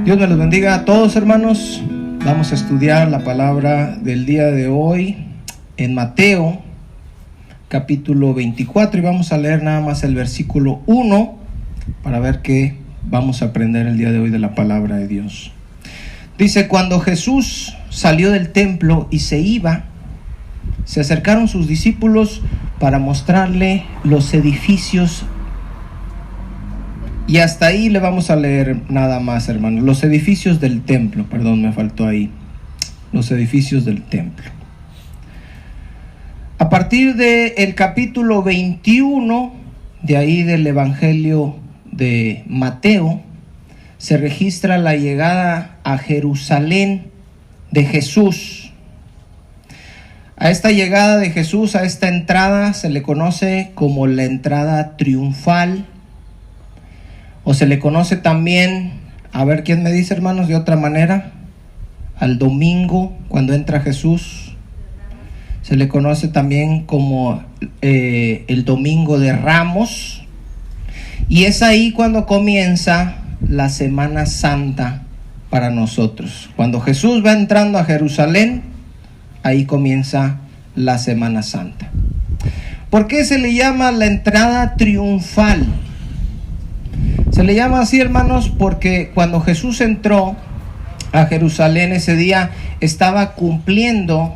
Dios me los bendiga a todos, hermanos. Vamos a estudiar la palabra del día de hoy en Mateo capítulo 24 y vamos a leer nada más el versículo 1 para ver qué vamos a aprender el día de hoy de la palabra de Dios. Dice: cuando Jesús salió del templo y se iba, se acercaron sus discípulos para mostrarle los edificios. Y hasta ahí le vamos a leer nada más, hermanos. Los edificios del templo, perdón, me faltó ahí. Los edificios del templo. A partir del capítulo 21, de ahí del Evangelio de Mateo, se registra la llegada a Jerusalén de Jesús. A esta llegada de Jesús, a esta entrada, se le conoce como la entrada triunfal. O se le conoce también, a ver quién me dice, hermanos, de otra manera, al domingo cuando entra Jesús. Se le conoce también como el domingo de Ramos. Y es ahí cuando comienza la Semana Santa para nosotros. Cuando Jesús va entrando a Jerusalén, ahí comienza la Semana Santa. ¿Por qué se le llama la entrada triunfal? Se le llama así, hermanos, porque cuando Jesús entró a Jerusalén ese día, estaba cumpliendo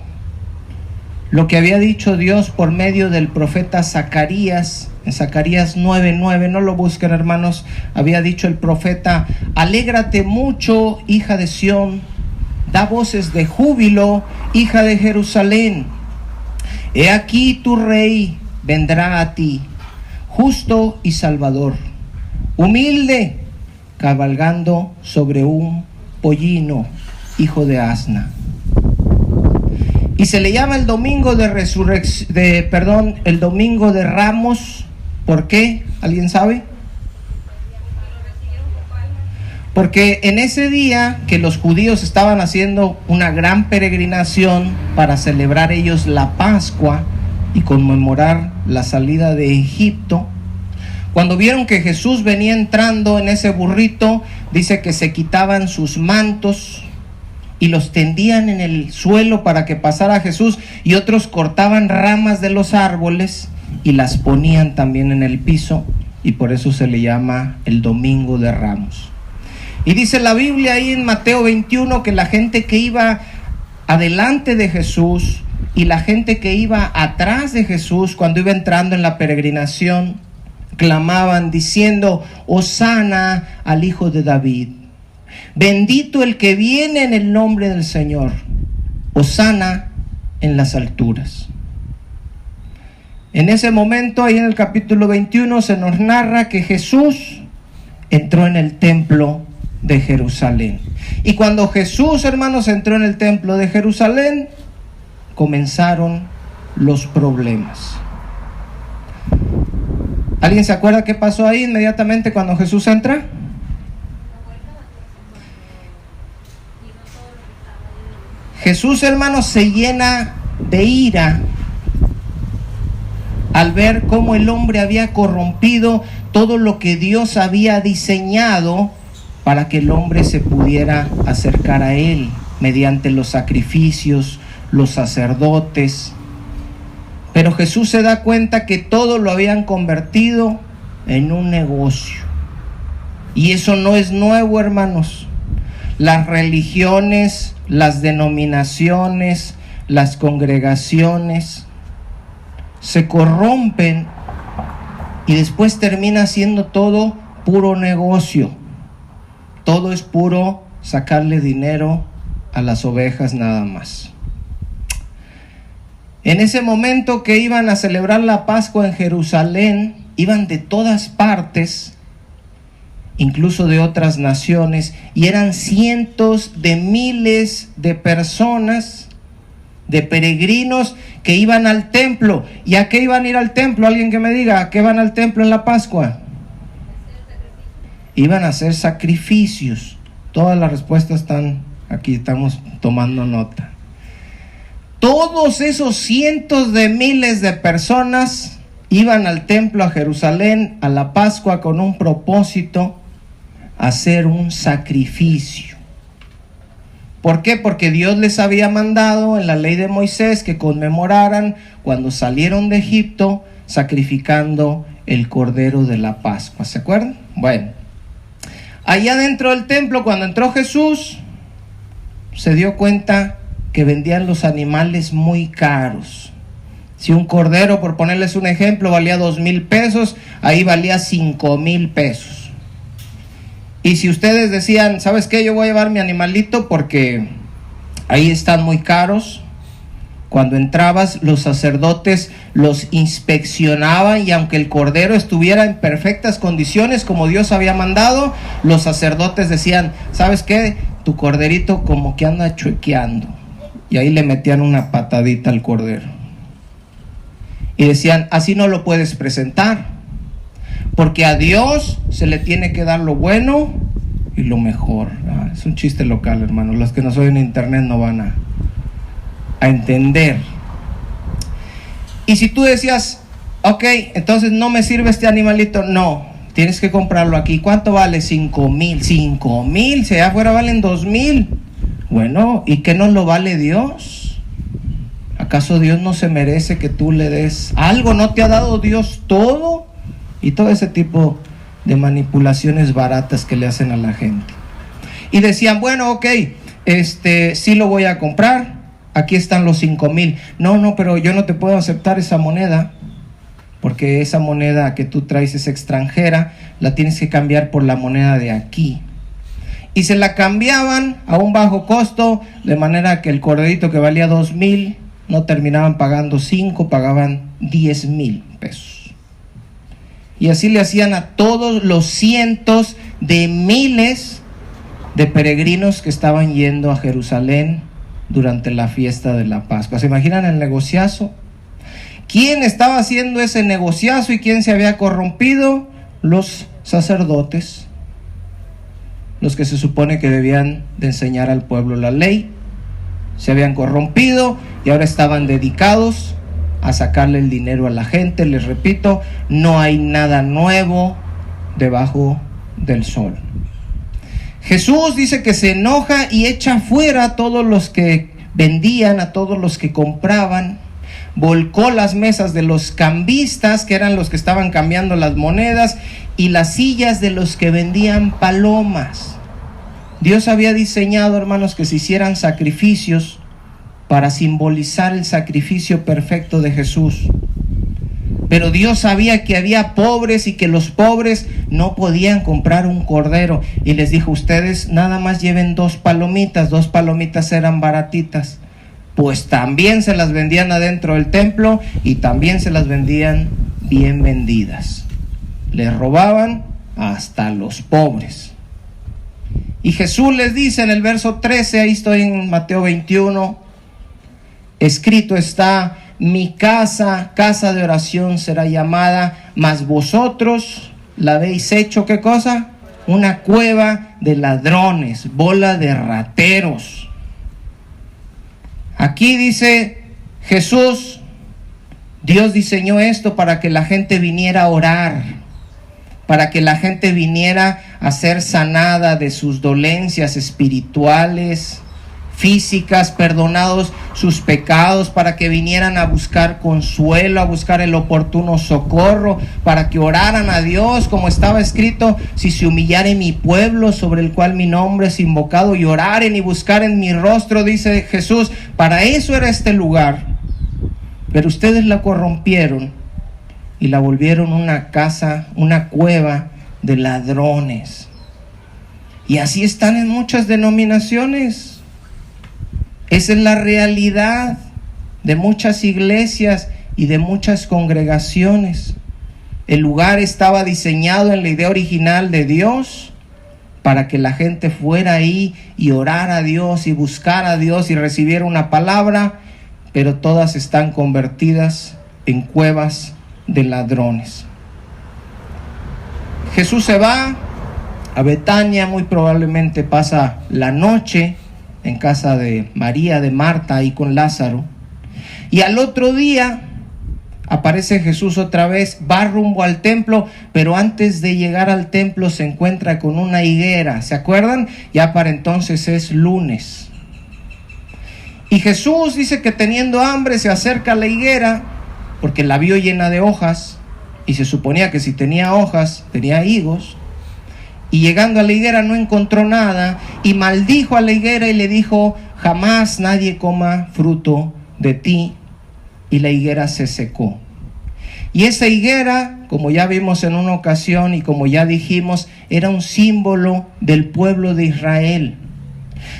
lo que había dicho Dios por medio del profeta Zacarías. En Zacarías 9:9, no lo busquen, hermanos, había dicho el profeta: alégrate mucho, hija de Sión, da voces de júbilo, hija de Jerusalén. He aquí tu rey vendrá a ti, justo y salvador, humilde, cabalgando sobre un pollino, hijo de asna. Y se le llama el domingo de el domingo de Ramos. ¿Por qué? ¿Alguien sabe? Porque en ese día que los judíos estaban haciendo una gran peregrinación para celebrar ellos la Pascua y conmemorar la salida de Egipto, cuando vieron que Jesús venía entrando en ese burrito, dice que se quitaban sus mantos y los tendían en el suelo para que pasara Jesús, y otros cortaban ramas de los árboles y las ponían también en el piso, y por eso se le llama el Domingo de Ramos. Y dice la Biblia ahí en Mateo 21 que la gente que iba adelante de Jesús y la gente que iba atrás de Jesús cuando iba entrando en la peregrinación clamaban diciendo: Hosana al Hijo de David, bendito el que viene en el nombre del Señor, Hosana en las alturas. En ese momento, ahí en el capítulo 21, se nos narra que Jesús entró en el templo de Jerusalén. Y cuando Jesús, hermanos, entró en el templo de Jerusalén, comenzaron los problemas. ¿Alguien se acuerda qué pasó ahí inmediatamente cuando Jesús entra? Jesús, hermanos, se llena de ira al ver cómo el hombre había corrompido todo lo que Dios había diseñado para que el hombre se pudiera acercar a Él mediante los sacrificios, los sacerdotes. Pero Jesús se da cuenta que todo lo habían convertido en un negocio. Y eso no es nuevo, hermanos. Las religiones, las denominaciones, las congregaciones se corrompen y después termina siendo todo puro negocio. Todo es puro sacarle dinero a las ovejas nada más. En ese momento que iban a celebrar la Pascua en Jerusalén, iban de todas partes, incluso de otras naciones, y eran cientos de miles de personas, de peregrinos que iban al templo. ¿Y a qué iban a ir al templo? Alguien que me diga, ¿a qué van al templo en la Pascua? Iban a hacer sacrificios. Todas las respuestas están aquí, estamos tomando nota. Todos esos cientos de miles de personas iban al templo a Jerusalén a la Pascua con un propósito hacer un sacrificio. ¿Por qué? Porque Dios les había mandado en la ley de Moisés que conmemoraran cuando salieron de Egipto sacrificando el cordero de la Pascua. ¿Se acuerdan? Bueno, allá dentro del templo, cuando entró Jesús, se dio cuenta que vendían los animales muy caros. Si un cordero, por ponerles un ejemplo, valía 2,000 pesos, ahí valía 5,000 pesos. Y si ustedes decían, ¿sabes qué? Yo voy a llevar mi animalito porque ahí están muy caros. Cuando entrabas, los sacerdotes los inspeccionaban y aunque el cordero estuviera en perfectas condiciones como Dios había mandado, los sacerdotes decían, ¿sabes qué? Tu corderito como que anda chuequeando. Y ahí le metían una patadita al cordero. Y decían, así no lo puedes presentar. Porque a Dios se le tiene que dar lo bueno y lo mejor. Es un chiste local, hermano. Los que nos oyen en internet no van a entender. Y si tú decías, ok, entonces no me sirve este animalito. No, tienes que comprarlo aquí. ¿Cuánto vale? 5,000. 5,000, si allá afuera valen 2,000. Bueno, ¿y qué no lo vale Dios? ¿Acaso Dios no se merece que tú le des algo? ¿No te ha dado Dios todo? Y todo ese tipo de manipulaciones baratas que le hacen a la gente. Y decían, bueno, ok, sí lo voy a comprar. Aquí están los 5,000. No, pero yo no te puedo aceptar esa moneda. Porque esa moneda que tú traes es extranjera. La tienes que cambiar por la moneda de aquí. Y se la cambiaban a un bajo costo. De manera que el corderito que valía 2,000, no terminaban pagando 5, pagaban 10,000 pesos. Y así le hacían a todos los cientos de miles de peregrinos que estaban yendo a Jerusalén durante la fiesta de la Pascua. ¿Se imaginan el negociazo? ¿Quién estaba haciendo ese negociazo y quién se había corrompido? Los sacerdotes, los que se supone que debían de enseñar al pueblo la ley. Se habían corrompido y ahora estaban dedicados a sacarle el dinero a la gente. Les repito, no hay nada nuevo debajo del sol. Jesús dice que se enoja y echa fuera a todos los que vendían, a todos los que compraban. Volcó las mesas de los cambistas, que eran los que estaban cambiando las monedas, y las sillas de los que vendían palomas. Dios había diseñado, hermanos, que se hicieran sacrificios para simbolizar el sacrificio perfecto de Jesús. Pero Dios sabía que había pobres y que los pobres no podían comprar un cordero. Y les dijo, ustedes nada más lleven 2 palomitas. 2 palomitas eran baratitas. Pues también se las vendían adentro del templo y también se las vendían bien vendidas. Les robaban hasta los pobres. Y Jesús les dice en el verso 13, ahí estoy en Mateo 21, escrito está, mi casa, casa de oración será llamada, mas vosotros la habéis hecho, ¿qué cosa? Una cueva de ladrones, bola de rateros. Aquí dice Jesús, Dios diseñó esto para que la gente viniera a orar, para que la gente viniera a ser sanada de sus dolencias espirituales, físicas, perdonados sus pecados, para que vinieran a buscar consuelo, a buscar el oportuno socorro, para que oraran a Dios, como estaba escrito, si se humillare mi pueblo sobre el cual mi nombre es invocado, y oraren y buscaren mi rostro, dice Jesús. Para eso era este lugar, pero ustedes la corrompieron y la volvieron una casa, una cueva de ladrones. Y así están en muchas denominaciones. Esa es la realidad de muchas iglesias y de muchas congregaciones. El lugar estaba diseñado en la idea original de Dios para que la gente fuera ahí y orara a Dios y buscara a Dios y recibiera una palabra, pero todas están convertidas en cuevas de ladrones. Jesús se va a Betania, muy probablemente pasa la noche en casa de María, de Marta, ahí con Lázaro. Y al otro día aparece Jesús otra vez, va rumbo al templo, pero antes de llegar al templo se encuentra con una higuera. ¿Se acuerdan? Ya para entonces es lunes. Y Jesús dice que teniendo hambre se acerca a la higuera, porque la vio llena de hojas, y se suponía que si tenía hojas, tenía higos. Y llegando a la higuera no encontró nada, y maldijo a la higuera y le dijo: jamás nadie coma fruto de ti. Y la higuera se secó. Y esa higuera, como ya vimos en una ocasión y como ya dijimos, era un símbolo del pueblo de Israel,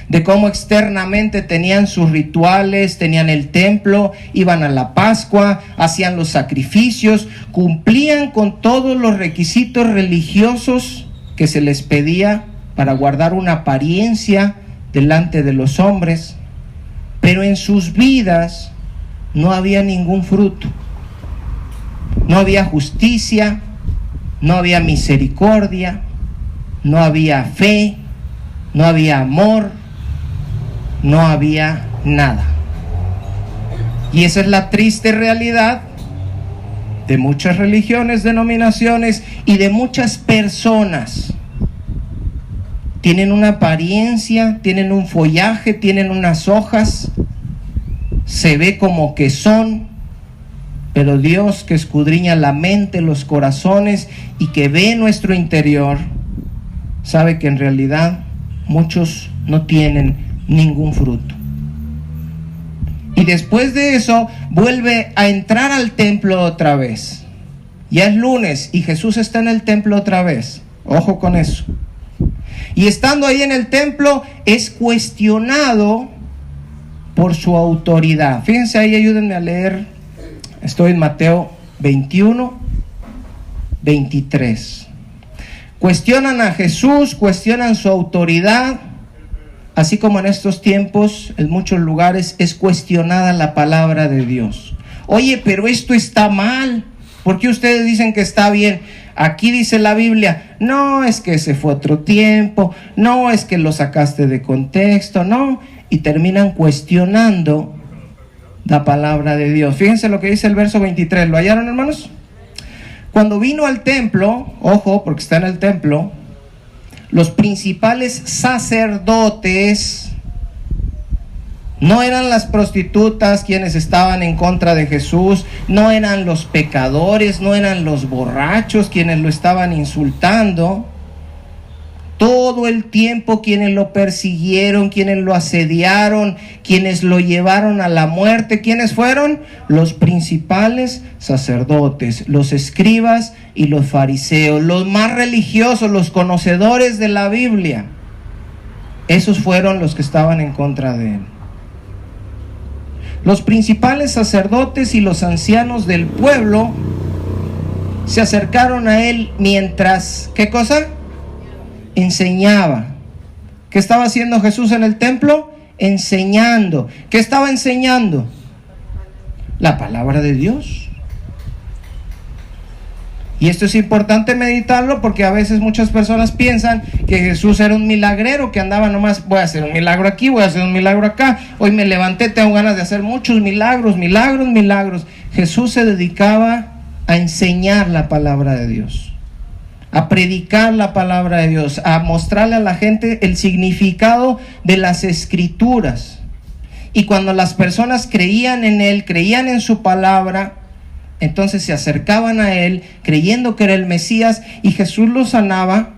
de cómo externamente tenían sus rituales, tenían el templo, iban a la Pascua, hacían los sacrificios, cumplían con todos los requisitos religiosos que se les pedía para guardar una apariencia delante de los hombres, pero en sus vidas no había ningún fruto. No había justicia, no había misericordia, no había fe, no había amor, no había nada. Y esa es la triste realidad de muchas religiones, denominaciones y de muchas personas. Tienen una apariencia, tienen un follaje, tienen unas hojas, se ve como que son, pero Dios, que escudriña la mente, los corazones y que ve nuestro interior, sabe que en realidad muchos no tienen ningún fruto. Y después de eso vuelve a entrar al templo otra vez. Ya es lunes y Jesús está en el templo otra vez. Ojo con eso. Y estando ahí en el templo es cuestionado por su autoridad. Fíjense ahí, ayúdenme a leer. Estoy en Mateo 21, 23. Cuestionan a Jesús, cuestionan su autoridad, así como en estos tiempos, en muchos lugares, es cuestionada la palabra de Dios. Oye, pero esto está mal. ¿Por qué ustedes dicen que está bien? Aquí dice la Biblia, no, es que ese fue otro tiempo, no, es que lo sacaste de contexto, no, y terminan cuestionando la palabra de Dios. Fíjense lo que dice el verso 23, ¿lo hallaron, hermanos? Cuando vino al templo, ojo, porque está en el templo, los principales sacerdotes, no eran las prostitutas quienes estaban en contra de Jesús, no eran los pecadores, no eran los borrachos quienes lo estaban insultando. Todo el tiempo quienes lo persiguieron, quienes lo asediaron, quienes lo llevaron a la muerte, ¿quiénes fueron? Los principales sacerdotes, los escribas y los fariseos, los más religiosos, los conocedores de la Biblia. Esos fueron los que estaban en contra de él. Los principales sacerdotes y los ancianos del pueblo se acercaron a él mientras, ¿qué cosa? Enseñaba. ¿Qué estaba haciendo Jesús en el templo? Enseñando. ¿Qué estaba enseñando? La palabra de Dios. Y esto es importante meditarlo porque a veces muchas personas piensan que Jesús era un milagrero que andaba nomás, voy a hacer un milagro aquí, voy a hacer un milagro acá, hoy me levanté, tengo ganas de hacer muchos milagros, milagros. Jesús se dedicaba a enseñar la palabra de Dios, a predicar la palabra de Dios, a mostrarle a la gente el significado de las escrituras. Y cuando las personas creían en él, creían en su palabra, entonces se acercaban a él creyendo que era el Mesías, y Jesús los sanaba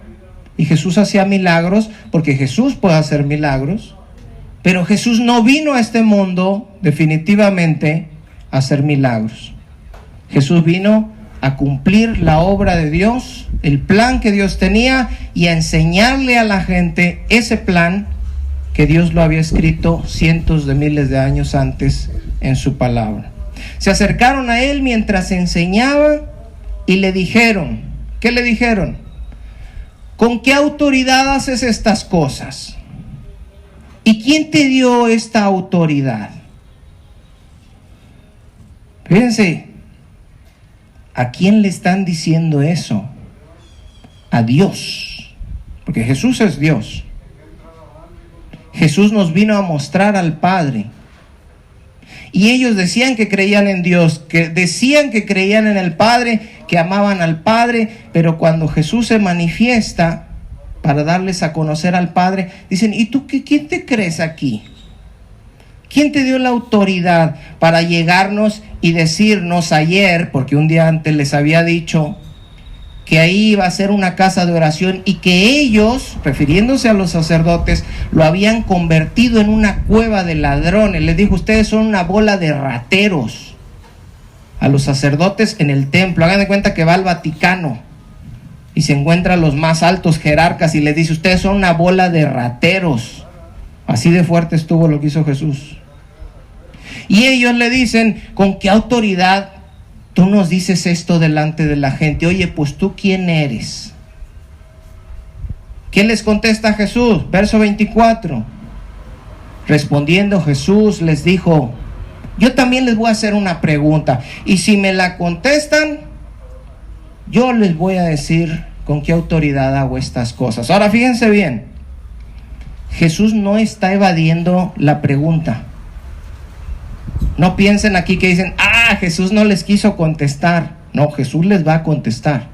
y Jesús hacía milagros, porque Jesús puede hacer milagros. Pero Jesús no vino a este mundo definitivamente a hacer milagros. Jesús vino a cumplir la obra de Dios, el plan que Dios tenía, y a enseñarle a la gente ese plan que Dios lo había escrito cientos de miles de años antes en su palabra. Se acercaron a él mientras enseñaba y le dijeron, ¿qué le dijeron? ¿Con qué autoridad haces estas cosas? ¿Y quién te dio esta autoridad? Fíjense, ¿a quién le están diciendo eso? A Dios, porque Jesús es Dios. Jesús nos vino a mostrar al Padre. Y ellos decían que creían en Dios, que decían que creían en el Padre, que amaban al Padre, pero cuando Jesús se manifiesta para darles a conocer al Padre, dicen, ¿y tú quién te crees aquí? ¿Quién te dio la autoridad para llegarnos y decirnos ayer, porque un día antes les había dicho que ahí iba a ser una casa de oración y que ellos, refiriéndose a los sacerdotes, lo habían convertido en una cueva de ladrones? Les dijo, ustedes son una bola de rateros. A los sacerdotes en el templo, hagan de cuenta que va al Vaticano y se encuentra a los más altos jerarcas y les dice, ustedes son una bola de rateros. Así de fuerte estuvo lo que hizo Jesús. Y ellos le dicen, ¿con qué autoridad tú nos dices esto delante de la gente? Oye, pues tú ¿quién eres? ¿Qué les contesta Jesús? Verso 24. Respondiendo Jesús les dijo, yo también les voy a hacer una pregunta, y si me la contestan, yo les voy a decir con qué autoridad hago estas cosas. Ahora fíjense bien, Jesús no está evadiendo la pregunta. No piensen aquí que dicen, Jesús no les quiso contestar. No, Jesús les va a contestar.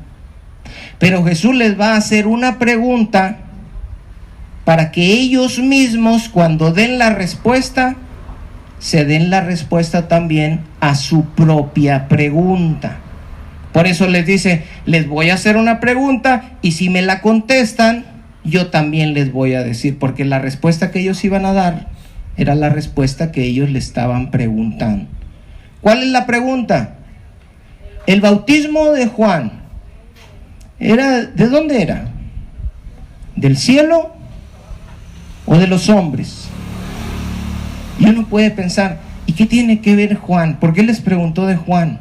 Pero Jesús les va a hacer una pregunta para que ellos mismos, cuando den la respuesta, se den la respuesta también a su propia pregunta. Por eso les dice, les voy a hacer una pregunta y si me la contestan, yo también les voy a decir, porque la respuesta que ellos iban a dar era la respuesta que ellos le estaban preguntando. ¿Cuál es la pregunta? El bautismo de Juan, ¿de dónde era? ¿Del cielo o de los hombres? Y uno puede pensar, ¿y qué tiene que ver Juan? ¿Por qué les preguntó de Juan?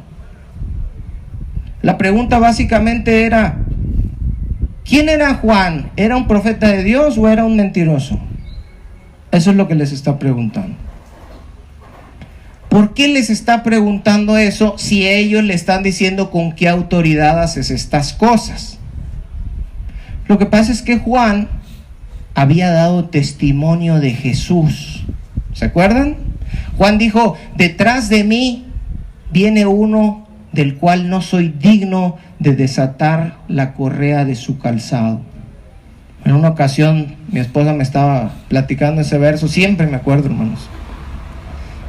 La pregunta básicamente era, ¿quién era Juan? ¿Era un profeta de Dios o era un mentiroso? Eso es lo que les está preguntando. ¿Por qué les está preguntando eso si ellos le están diciendo con qué autoridad haces estas cosas? Lo que pasa es que Juan había dado testimonio de Jesús. ¿Se acuerdan? Juan dijo, detrás de mí viene uno del cual no soy digno de desatar la correa de su calzado. En una ocasión mi esposa me estaba platicando ese verso, siempre me acuerdo, hermanos.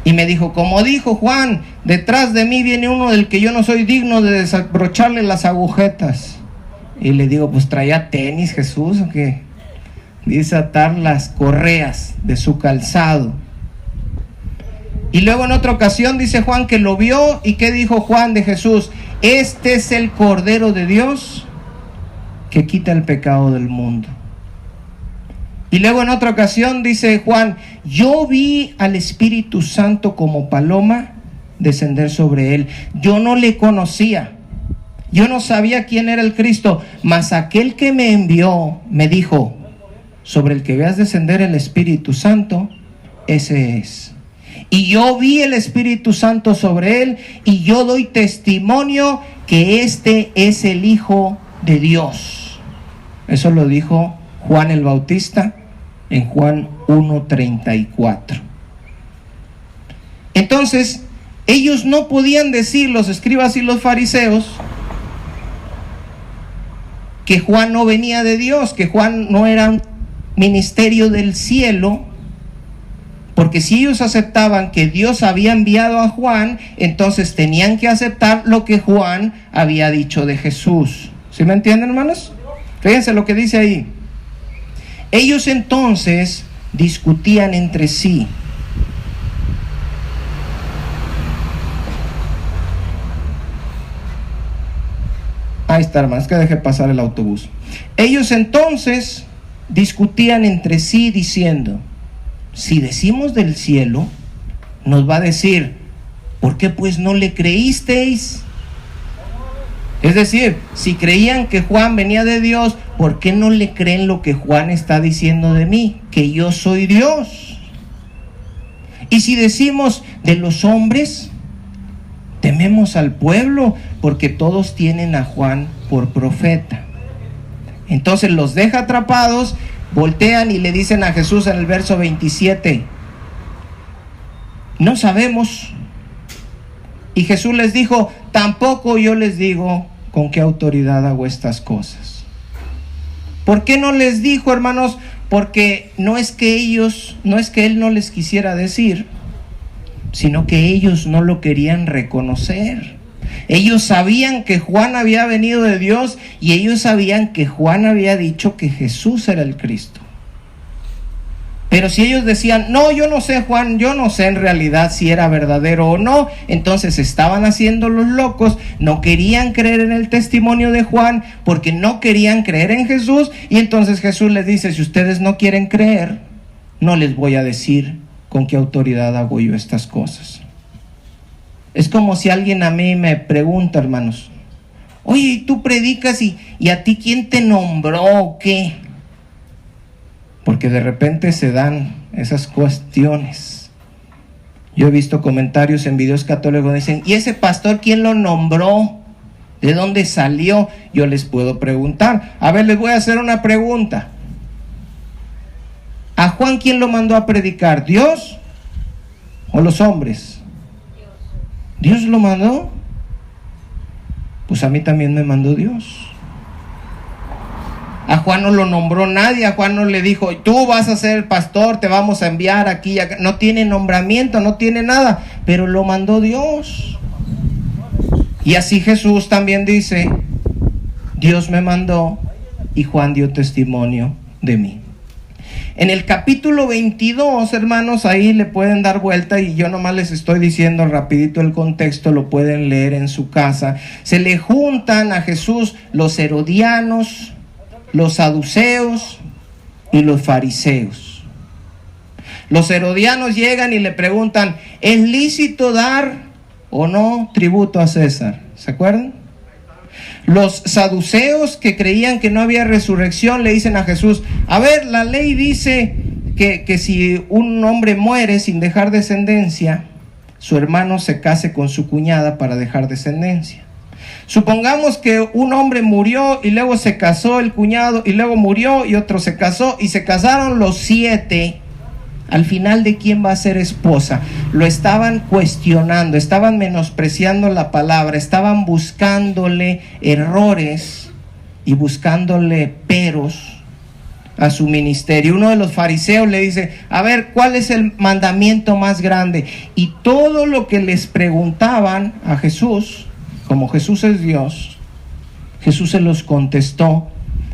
Y me dijo, como dijo Juan, detrás de mí viene uno del que yo no soy digno de desabrocharle las agujetas. Y le digo, pues traía tenis Jesús, ¿o qué? Desatar las correas de su calzado. Y luego en otra ocasión dice Juan que lo vio, y ¿qué dijo Juan de Jesús? Este es el Cordero de Dios que quita el pecado del mundo. Y luego en otra ocasión dice Juan, yo vi al Espíritu Santo como paloma descender sobre él. Yo no le conocía, yo no sabía quién era el Cristo, mas aquel que me envió me dijo, sobre el que veas descender el Espíritu Santo, ese es. Y yo vi el Espíritu Santo sobre él, y yo doy testimonio que este es el Hijo de Dios. Eso lo dijo Juan el Bautista en Juan 1:34. Entonces, ellos no podían decir, los escribas y los fariseos, que Juan no venía de Dios, que Juan no era un ministerio del cielo, porque si ellos aceptaban que Dios había enviado a Juan, entonces tenían que aceptar lo que Juan había dicho de Jesús. ¿Sí me entienden, hermanos? Fíjense lo que dice ahí. Ellos entonces discutían entre sí. Ahí está, hermanos, que deje pasar el autobús. Ellos entonces discutían entre sí diciendo, si decimos del cielo, nos va a decir, ¿por qué pues no le creísteis? Es decir, si creían que Juan venía de Dios, ¿por qué no le creen lo que Juan está diciendo de mí? Que yo soy Dios. Y si decimos de los hombres, tememos al pueblo, porque todos tienen a Juan por profeta. Entonces los deja atrapados, voltean y le dicen a Jesús en el verso 27, No sabemos. Y Jesús les dijo: tampoco yo les digo con qué autoridad hago estas cosas. ¿Por qué no les dijo, hermanos? Porque no es que Él no les quisiera decir, sino que ellos no lo querían reconocer. Ellos sabían que Juan había venido de Dios y ellos sabían que Juan había dicho que Jesús era el Cristo. Pero si ellos decían: no, yo no sé, Juan, yo no sé en realidad si era verdadero o no, entonces estaban haciendo los locos, no querían creer en el testimonio de Juan porque no querían creer en Jesús. Y entonces Jesús les dice: si ustedes no quieren creer, no les voy a decir con qué autoridad hago yo estas cosas. Es como si alguien a mí me pregunta, hermanos: oye, ¿y tú predicas y a ti quién te nombró o qué? Porque de repente se dan esas cuestiones. Yo he visto comentarios en videos católicos que dicen: ¿y ese pastor quién lo nombró? ¿De dónde salió? Yo les puedo preguntar. A ver, les voy a hacer una pregunta. ¿A Juan quién lo mandó a predicar? ¿Dios o los hombres? ¿Dios lo mandó? Pues a mí también me mandó Dios. A Juan no lo nombró nadie, a Juan no le dijo: tú vas a ser pastor, te vamos a enviar aquí y acá. No tiene nombramiento, no tiene nada, pero lo mandó Dios. Y así Jesús también dice: Dios me mandó y Juan dio testimonio de mí. En el capítulo 22, hermanos, ahí le pueden dar vuelta y yo nomás les estoy diciendo rapidito el contexto, lo pueden leer en su casa. Se le juntan a Jesús los herodianos, los saduceos y los fariseos. Los herodianos llegan y le preguntan: ¿es lícito dar o no tributo a César? ¿Se acuerdan? Los saduceos, que creían que no había resurrección, le dicen a Jesús: a ver, la ley dice que si un hombre muere sin dejar descendencia, su hermano se case con su cuñada para dejar descendencia. Supongamos que un hombre murió y luego se casó el cuñado y luego murió y otro se casó y se casaron los 7. Al final, ¿de quién va a ser esposa? Lo estaban cuestionando, estaban menospreciando la palabra, estaban buscándole errores y buscándole peros a su ministerio. Uno de los fariseos le dice: a ver, ¿cuál es el mandamiento más grande? Y todo lo que les preguntaban a Jesús, como Jesús es Dios, Jesús se los contestó.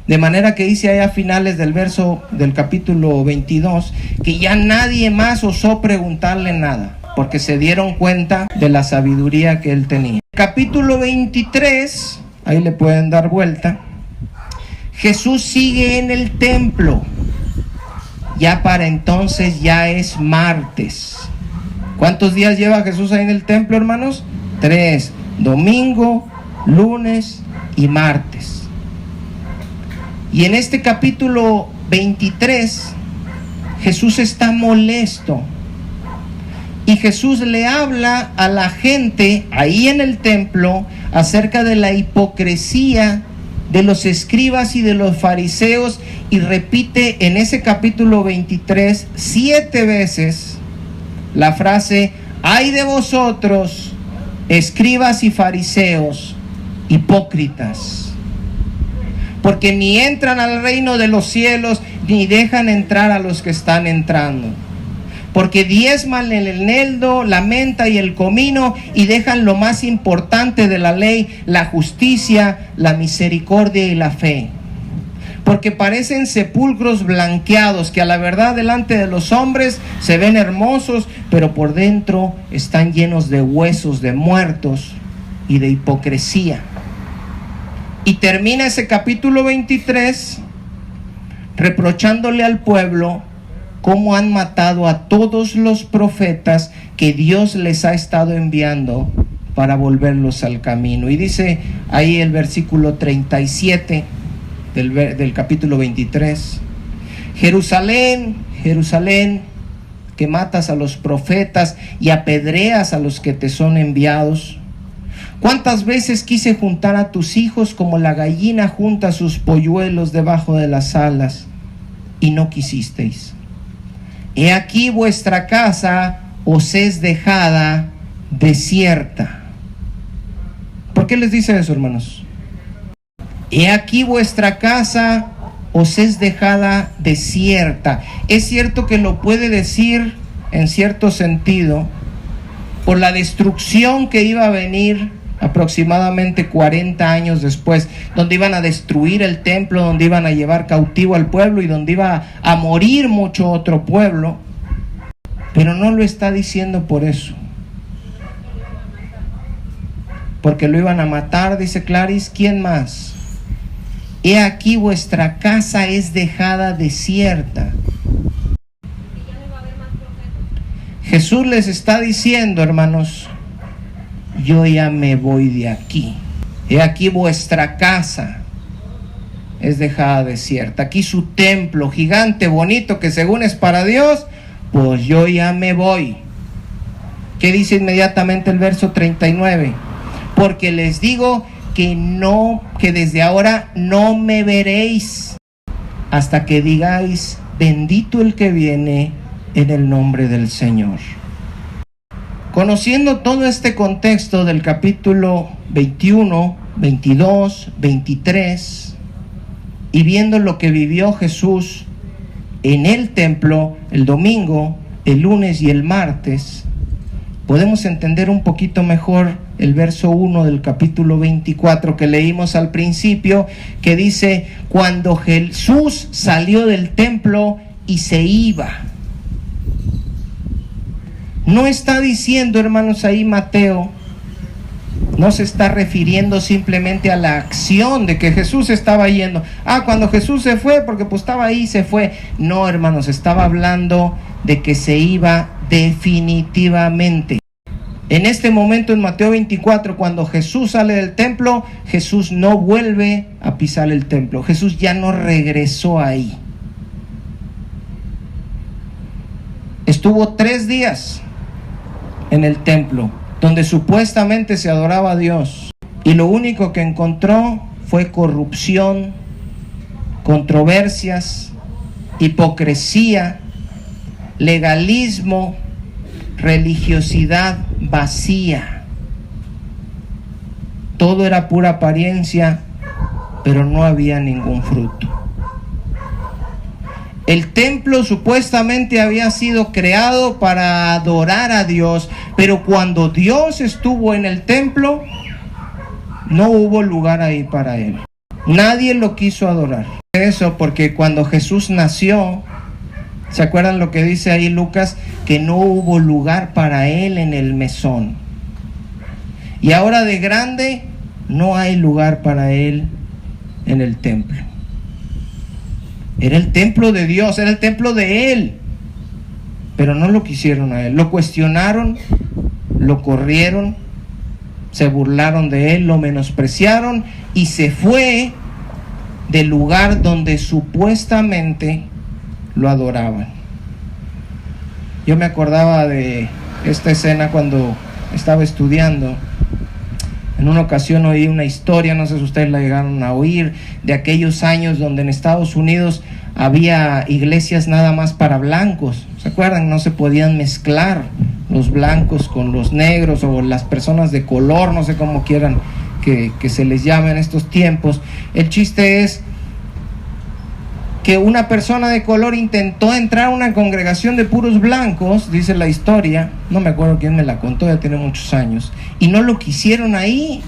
De manera que dice ahí a finales del verso del capítulo 22, que ya nadie más osó preguntarle nada, porque se dieron cuenta de la sabiduría que él tenía. Capítulo 23, ahí le pueden dar vuelta. Jesús sigue en el templo. Ya para entonces ya es martes. ¿Cuántos días lleva Jesús ahí en el templo, hermanos? 3, domingo, lunes y martes. Y en este capítulo 23, Jesús está molesto. Y Jesús le habla a la gente ahí en el templo acerca de la hipocresía de los escribas y de los fariseos. Y repite en ese capítulo 23 7 veces la frase: ay de vosotros, escribas y fariseos, hipócritas, porque ni entran al reino de los cielos, ni dejan entrar a los que están entrando. Porque diezman el eneldo, la menta y el comino, y dejan lo más importante de la ley, la justicia, la misericordia y la fe. Porque parecen sepulcros blanqueados, que a la verdad delante de los hombres se ven hermosos, pero por dentro están llenos de huesos de muertos y de hipocresía. Y termina ese capítulo 23 reprochándole al pueblo cómo han matado a todos los profetas que Dios les ha estado enviando para volverlos al camino. Y dice ahí el versículo 37 del capítulo 23: Jerusalén, Jerusalén, que matas a los profetas y apedreas a los que te son enviados. ¿Cuántas veces quise juntar a tus hijos como la gallina junta sus polluelos debajo de las alas, y no quisisteis? He aquí vuestra casa os es dejada desierta. ¿Por qué les dice eso, hermanos? He aquí vuestra casa os es dejada desierta. Es cierto que lo puede decir en cierto sentido por la destrucción que iba a venir aproximadamente 40 años después, donde iban a destruir el templo, donde iban a llevar cautivo al pueblo y donde iba a morir mucho otro pueblo. Pero no lo está diciendo por eso, porque lo iban a matar, dice Clarice. ¿Quién más? He aquí vuestra casa es dejada desierta. Jesús les está diciendo, hermanos, yo ya me voy de aquí. He aquí vuestra casa es dejada desierta. Aquí su templo gigante, bonito, que según es para Dios, pues yo ya me voy. ¿Qué dice inmediatamente el verso 39? Porque les digo que desde ahora no me veréis hasta que digáis, bendito el que viene en el nombre del Señor. Conociendo todo este contexto del capítulo 21, 22, 23, y viendo lo que vivió Jesús en el templo el domingo, el lunes y el martes, podemos entender un poquito mejor el verso 1 del capítulo 24 que leímos al principio, que dice, cuando Jesús salió del templo y se iba. No está diciendo, hermanos, ahí Mateo, no se está refiriendo simplemente a la acción de que Jesús estaba yendo. Cuando Jesús se fue, porque pues estaba ahí, se fue. No, hermanos, estaba hablando de que se iba definitivamente. En este momento en Mateo 24, cuando Jesús sale del templo, Jesús no vuelve a pisar el templo. Jesús ya no regresó ahí. Estuvo 3 días en el templo, donde supuestamente se adoraba a Dios, y lo único que encontró fue corrupción, controversias, hipocresía, legalismo, religiosidad vacía. Todo era pura apariencia, pero no había ningún fruto. El templo supuestamente había sido creado para adorar a Dios, pero cuando Dios estuvo en el templo, no hubo lugar ahí para Él. Nadie lo quiso adorar. Eso porque cuando Jesús nació, ¿se acuerdan lo que dice ahí Lucas? Que no hubo lugar para Él en el mesón. Y ahora de grande, no hay lugar para Él en el templo. Era el templo de Dios, era el templo de Él. Pero no lo quisieron a Él. Lo cuestionaron, lo corrieron, se burlaron de Él, lo menospreciaron y se fue del lugar donde supuestamente lo adoraban. Yo me acordaba de esta escena cuando estaba estudiando. En una ocasión oí una historia, no sé si ustedes la llegaron a oír, de aquellos años donde en Estados Unidos había iglesias nada más para blancos. ¿Se acuerdan? No se podían mezclar los blancos con los negros o las personas de color, no sé cómo quieran que se les llame en estos tiempos. El chiste es que una persona de color intentó entrar a una congregación de puros blancos, dice la historia, no me acuerdo quién me la contó, ya tiene muchos años, y no lo quisieron ahí,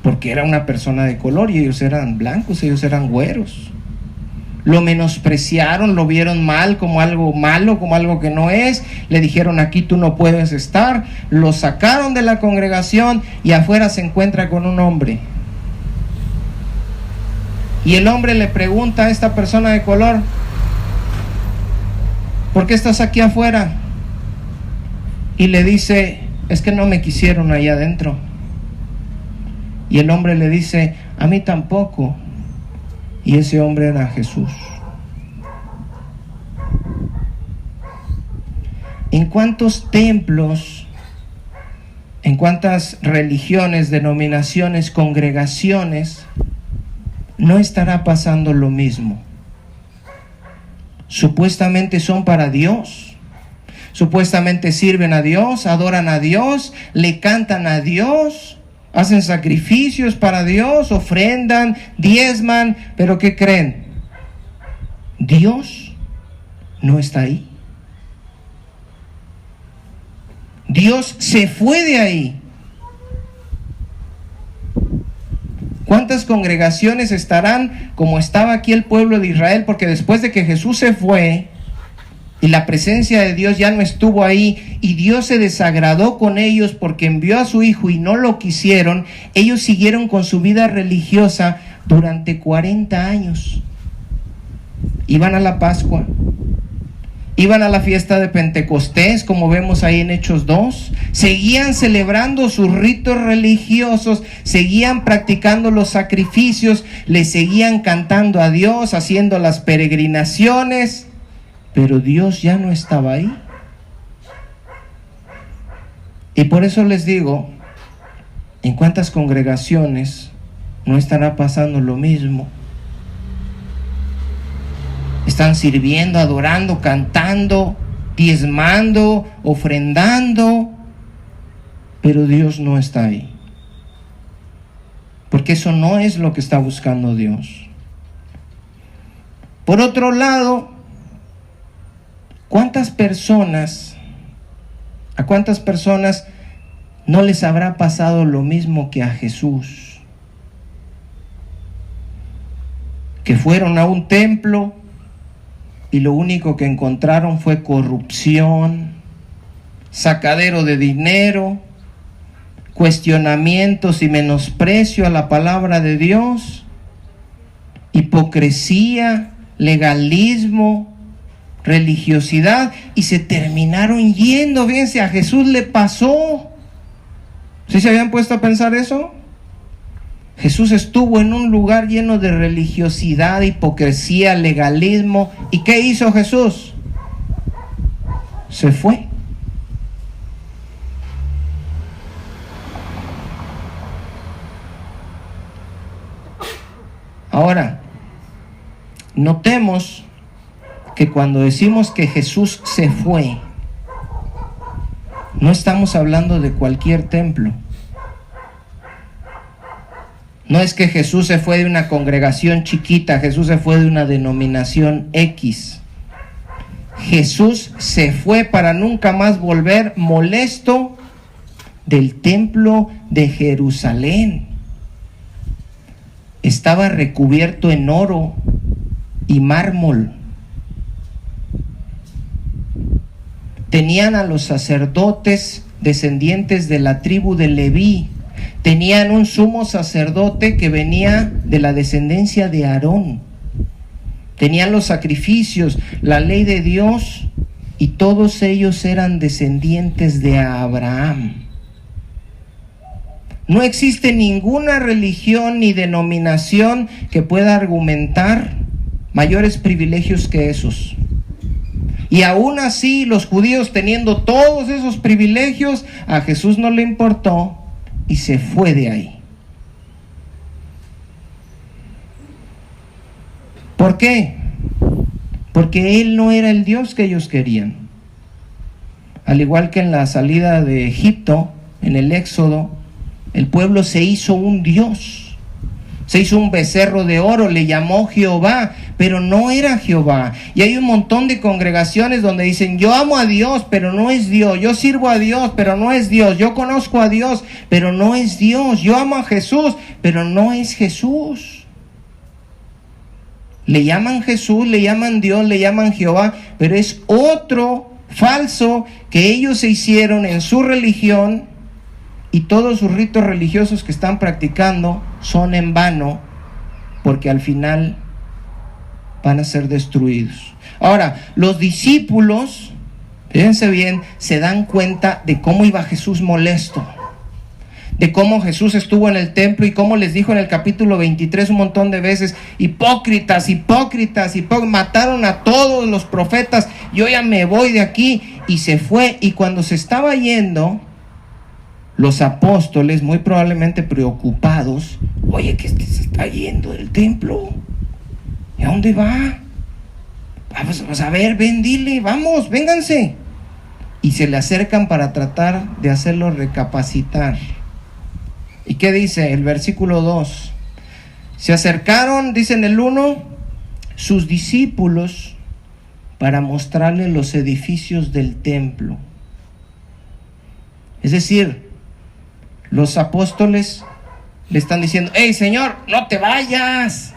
porque era una persona de color y ellos eran blancos, ellos eran güeros. Lo menospreciaron, lo vieron mal, como algo malo, como algo que no es. Le dijeron, aquí tú no puedes estar. Lo sacaron de la congregación y afuera se encuentra con un hombre. Y el hombre le pregunta a esta persona de color, ¿por qué estás aquí afuera? Y le dice, es que no me quisieron ahí adentro. Y el hombre le dice, a mí tampoco. Y ese hombre era Jesús. ¿En cuántos templos, en cuántas religiones, denominaciones, congregaciones no estará pasando lo mismo? Supuestamente son para Dios, supuestamente sirven a Dios, adoran a Dios, le cantan a Dios, hacen sacrificios para Dios, ofrendan, diezman, pero ¿qué creen? Dios no está ahí. Dios se fue de ahí. ¿Cuántas congregaciones estarán como estaba aquí el pueblo de Israel? Porque después de que Jesús se fue y la presencia de Dios ya no estuvo ahí y Dios se desagradó con ellos porque envió a su Hijo y no lo quisieron, ellos siguieron con su vida religiosa durante 40 años. Iban a la Pascua, iban a la fiesta de Pentecostés, como vemos ahí en Hechos 2, seguían celebrando sus ritos religiosos, seguían practicando los sacrificios, le seguían cantando a Dios, haciendo las peregrinaciones, pero Dios ya no estaba ahí. Y por eso les digo, ¿en cuántas congregaciones no estará pasando lo mismo? Están sirviendo, adorando, cantando, diezmando, ofrendando, pero Dios no está ahí. Porque eso no es lo que está buscando Dios. Por otro lado, ¿a cuántas personas no les habrá pasado lo mismo que a Jesús? Que fueron a un templo y lo único que encontraron fue corrupción, sacadero de dinero, cuestionamientos y menosprecio a la palabra de Dios, hipocresía, legalismo, religiosidad, y se terminaron yendo. Fíjense, a Jesús le pasó. ¿Sí se habían puesto a pensar eso? Jesús estuvo en un lugar lleno de religiosidad, hipocresía, legalismo. ¿Y qué hizo Jesús? Se fue. Ahora, notemos que cuando decimos que Jesús se fue, no estamos hablando de cualquier templo. No es que Jesús se fue de una congregación chiquita, Jesús se fue de una denominación X. Jesús se fue para nunca más volver, molesto del templo de Jerusalén. Estaba recubierto en oro y mármol. Tenían a los sacerdotes descendientes de la tribu de Leví. Tenían un sumo sacerdote que venía de la descendencia de Aarón. Tenían los sacrificios, la ley de Dios, y todos ellos eran descendientes de Abraham. No existe ninguna religión ni denominación que pueda argumentar mayores privilegios que esos. Y aún así, los judíos, teniendo todos esos privilegios, a Jesús no le importó y se fue de ahí. ¿Por qué? Porque Él no era el Dios que ellos querían. Al igual que en la salida de Egipto, en el Éxodo, el pueblo se hizo un Dios. Se hizo un becerro de oro, le llamó Jehová, pero no era Jehová. Y hay un montón de congregaciones donde dicen, yo amo a Dios, pero no es Dios. Yo sirvo a Dios, pero no es Dios. Yo conozco a Dios, pero no es Dios. Yo amo a Jesús, pero no es Jesús. Le llaman Jesús, le llaman Dios, le llaman Jehová, pero es otro falso que ellos se hicieron en su religión, y todos sus ritos religiosos que están practicando son en vano, porque al final van a ser destruidos. Ahora, los discípulos, fíjense bien, se dan cuenta de cómo iba Jesús molesto, de cómo Jesús estuvo en el templo y cómo les dijo en el capítulo 23 un montón de veces, hipócritas, mataron a todos los profetas, yo ya me voy de aquí. Y se fue, y cuando se estaba yendo, los apóstoles, muy probablemente preocupados, oye, que se está yendo del templo, ¿y a dónde va? Vamos a ver, ven, dile, vamos, vénganse. y se le acercan para tratar de hacerlo recapacitar. ¿Y qué dice el versículo 2? Se acercaron, dice en el 1, sus discípulos para mostrarle los edificios del templo. Es decir, los apóstoles le están diciendo: hey Señor, no te vayas.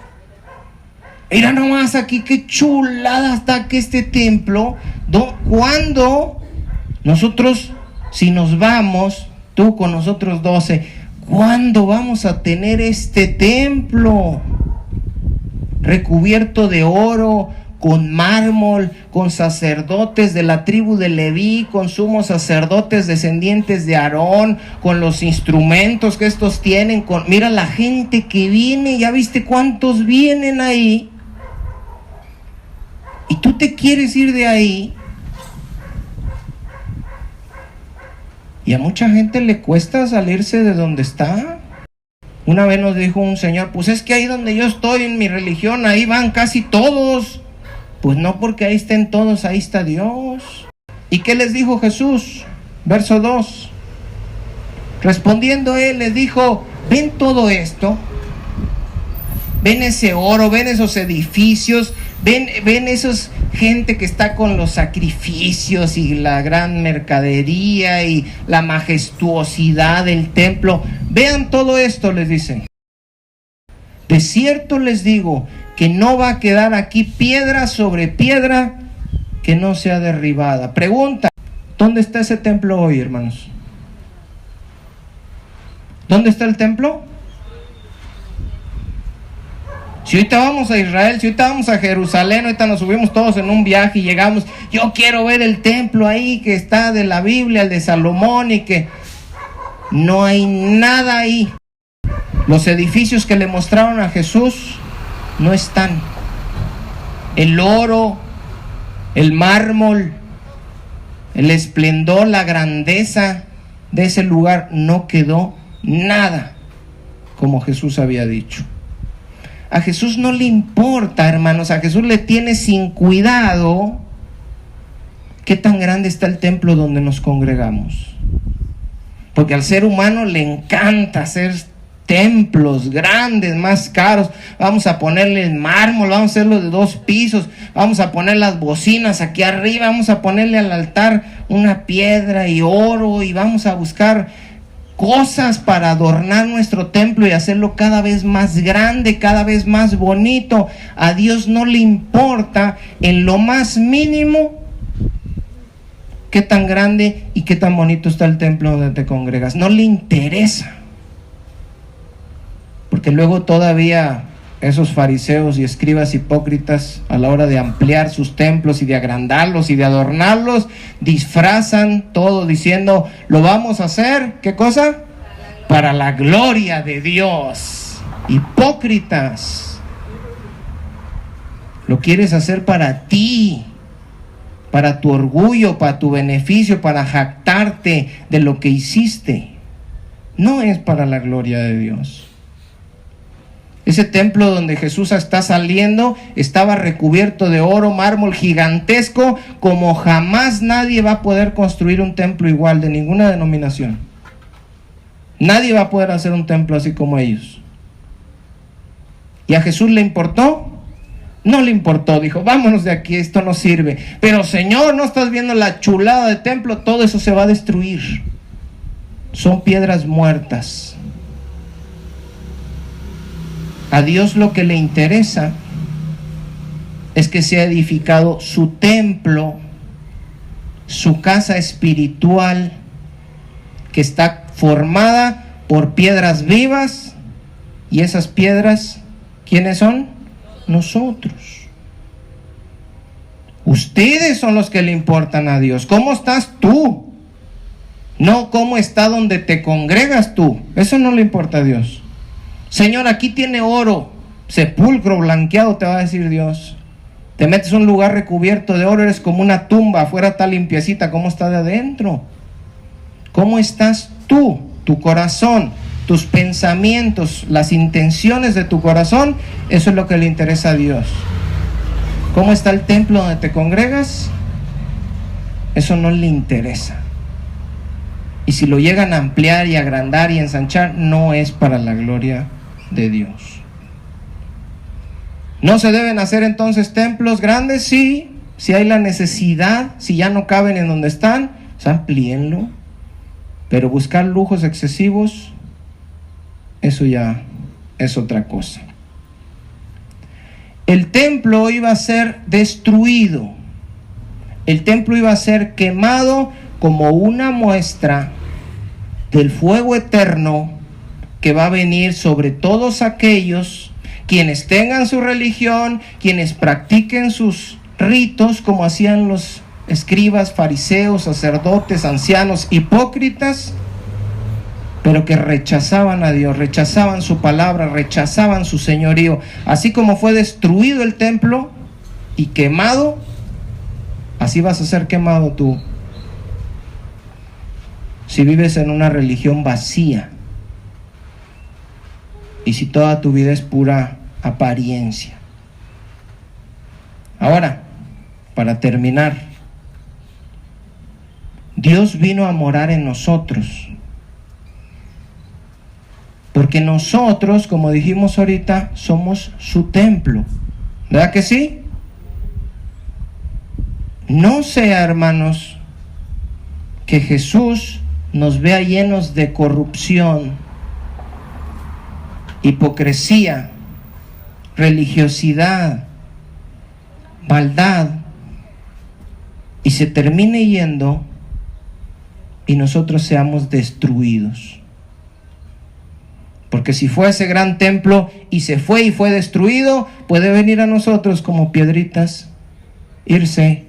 Mira nomás aquí, qué chulada está aquí este templo. ¿Cuándo nosotros, si nos vamos, tú con nosotros 12, ¿cuándo vamos a tener este templo recubierto de oro, con mármol, con sacerdotes de la tribu de Leví, con sumos sacerdotes descendientes de Aarón, con los instrumentos que estos tienen, mira la gente que viene, ya viste cuántos vienen ahí, y tú te quieres ir de ahí? Y a mucha gente le cuesta salirse de donde está. Una vez nos dijo un señor: pues es que ahí donde yo estoy en mi religión, ahí van casi todos. Pues no, porque ahí estén todos, ahí está Dios. ¿Y qué les dijo Jesús? Verso 2. Respondiendo él les dijo: ¿ven todo esto? ¿Ven ese oro? ¿Ven esos edificios? ¿Ven esos gente que está con los sacrificios y la gran mercadería y la majestuosidad del templo? Vean todo esto, les dice. De cierto les digo que no va a quedar aquí piedra sobre piedra que no sea derribada. Pregunta: ¿dónde está ese templo hoy, hermanos? ¿Dónde está el templo? Si ahorita vamos a Israel, si ahorita vamos a Jerusalén, ahorita nos subimos todos en un viaje y llegamos, yo quiero ver el templo ahí que está de la Biblia, el de Salomón, y que no hay nada ahí. Los edificios que le mostraron a Jesús no están. El oro, el mármol, el esplendor, la grandeza de ese lugar, no quedó nada como Jesús había dicho. A Jesús no le importa, hermanos, a Jesús le tiene sin cuidado qué tan grande está el templo donde nos congregamos. Porque al ser humano le encanta hacer templos grandes, más caros. Vamos a ponerle el mármol, vamos a hacerlo de 2 pisos, vamos a poner las bocinas aquí arriba, vamos a ponerle al altar una piedra y oro, y vamos a buscar cosas para adornar nuestro templo y hacerlo cada vez más grande, cada vez más bonito. A Dios no le importa en lo más mínimo qué tan grande y qué tan bonito está el templo donde te congregas. No le interesa. Porque luego todavía esos fariseos y escribas hipócritas, a la hora de ampliar sus templos y de agrandarlos y de adornarlos, disfrazan todo diciendo: lo vamos a hacer, ¿qué cosa? Para la gloria de Dios. Hipócritas. Lo quieres hacer para ti, para tu orgullo, para tu beneficio, para jactarte de lo que hiciste. No es para la gloria de Dios. Ese templo donde Jesús está saliendo estaba recubierto de oro, mármol gigantesco, como jamás nadie va a poder construir un templo igual de ninguna denominación. Nadie va a poder hacer un templo así como ellos. ¿Y a Jesús le importó? No le importó, dijo: vámonos de aquí, esto no sirve. Pero Señor, ¿no estás viendo la chulada de templo? Todo eso se va a destruir. Son piedras muertas. A Dios lo que le interesa es que sea edificado su templo, su casa espiritual, que está formada por piedras vivas. Y esas piedras, ¿quiénes son? Nosotros. Ustedes son los que le importan a Dios. ¿Cómo estás tú? No cómo está donde te congregas tú. Eso no le importa a Dios. Señor, aquí tiene oro, sepulcro blanqueado, te va a decir Dios. Te metes a un lugar recubierto de oro, eres como una tumba, afuera está limpiecita. ¿Cómo está de adentro? ¿Cómo estás tú? Tu corazón, tus pensamientos, las intenciones de tu corazón, eso es lo que le interesa a Dios. ¿Cómo está el templo donde te congregas? Eso no le interesa. Y si lo llegan a ampliar y agrandar y ensanchar, no es para la gloria de Dios. ¿No se deben hacer entonces templos grandes? Sí, si hay la necesidad, si ya no caben en donde están, pues amplíenlo. Pero buscar lujos excesivos, eso ya es otra cosa. El templo iba a ser destruido. El templo iba a ser quemado como una muestra del fuego eterno que va a venir sobre todos aquellos quienes tengan su religión, quienes practiquen sus ritos como hacían los escribas, fariseos, sacerdotes, ancianos, hipócritas, pero que rechazaban a Dios, rechazaban su palabra, rechazaban su señorío. Así como fue destruido el templo y quemado, así vas a ser quemado tú si vives en una religión vacía y si toda tu vida es pura apariencia. Ahora, para terminar, Dios vino a morar en nosotros, porque nosotros, como dijimos ahorita, somos su templo. ¿Verdad que sí? No sea, hermanos, que Jesús nos vea llenos de corrupción, hipocresía, religiosidad, maldad, y se termine yendo y nosotros seamos destruidos. Porque si fue ese gran templo y se fue y fue destruido, puede venir a nosotros como piedritas, irse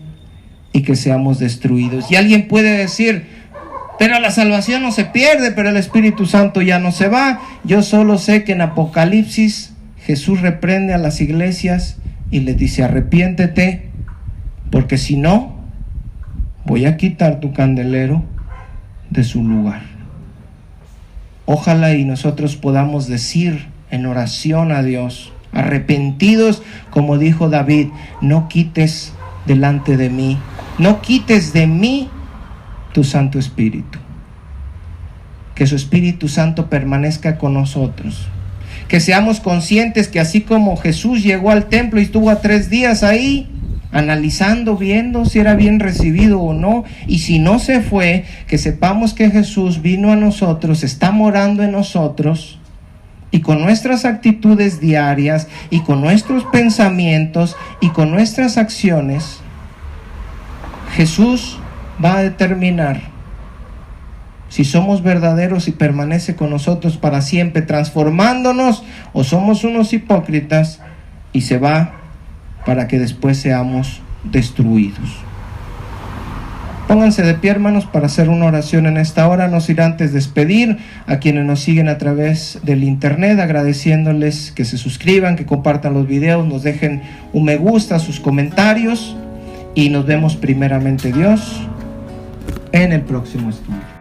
y que seamos destruidos. Y alguien puede decir, pero la salvación no se pierde, pero el Espíritu Santo ya no se va. Yo solo sé que en Apocalipsis Jesús reprende a las iglesias y les dice, arrepiéntete, porque si no, voy a quitar tu candelero de su lugar. Ojalá y nosotros podamos decir en oración a Dios, arrepentidos, como dijo David, no quites delante de mí, no quites de mí tu Santo Espíritu. Que su Espíritu Santo permanezca con nosotros. Que seamos conscientes que así como Jesús llegó al templo y estuvo 3 días ahí, analizando, viendo si era bien recibido o no, y si no se fue, que sepamos que Jesús vino a nosotros, está morando en nosotros, y con nuestras actitudes diarias, y con nuestros pensamientos, y con nuestras acciones, Jesús va a determinar si somos verdaderos y permanece con nosotros para siempre, transformándonos, o somos unos hipócritas y se va para que después seamos destruidos. Pónganse de pie, hermanos, para hacer una oración en esta hora. No sin antes despedir a quienes nos siguen a través del internet, agradeciéndoles que se suscriban, que compartan los videos, nos dejen un me gusta, sus comentarios, y nos vemos primeramente Dios en el próximo estudio.